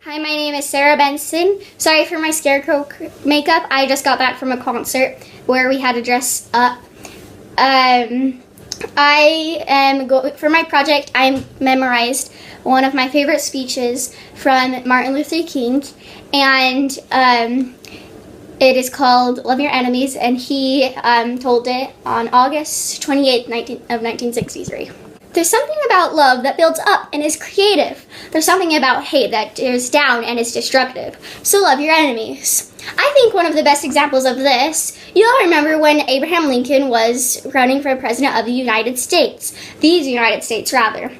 Hi, my name is Sarah Benson. Sorry for my scarecrow makeup. I just got back from a concert where we had to dress up. For my project, I memorized one of my favorite speeches from Martin Luther King, and it is called Love Your Enemies, and he told it on August 28th, 1963. There's something about love that builds up and is creative. There's something about hate that tears down and is destructive. So love your enemies. I think one of the best examples of this, you all remember when Abraham Lincoln was running for president of the United States. These United States, rather.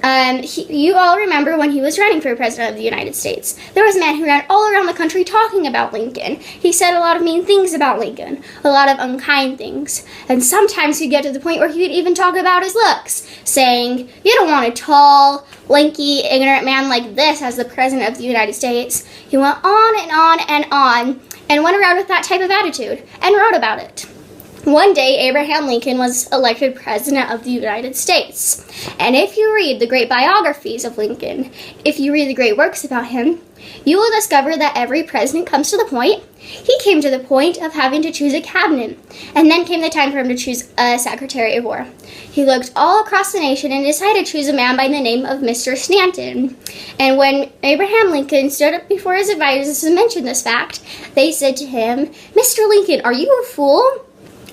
You all remember when he was running for president of the United States. There was a man who ran all around the country talking about Lincoln. He said a lot of mean things about Lincoln, a lot of unkind things. And sometimes he'd get to the point where he would even talk about his looks, saying, "You don't want a tall, lanky, ignorant man like this as the president of the United States." He went on and on and on and went around with that type of attitude and wrote about it. One day, Abraham Lincoln was elected President of the United States. And if you read the great biographies of Lincoln, if you read the great works about him, you will discover that every president comes to the point. He came to the point of having to choose a cabinet. And then came the time for him to choose a Secretary of War. He looked all across the nation and decided to choose a man by the name of Mr. Stanton. And when Abraham Lincoln stood up before his advisors and mentioned this fact, they said to him, "Mr. Lincoln, are you a fool?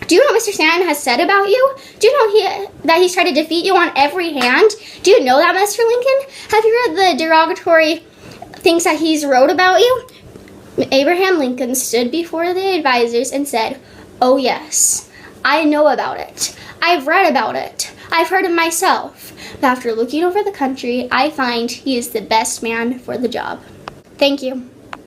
Do you know what Mr. Stanton has said about you? Do you know that he's tried to defeat you on every hand? Do you know that, Mr. Lincoln? Have you read the derogatory things that he's wrote about you?" Abraham Lincoln stood before the advisors and said, "Oh yes, I know about it. I've read about it. I've heard it myself. But after looking over the country, I find he is the best man for the job." Thank you.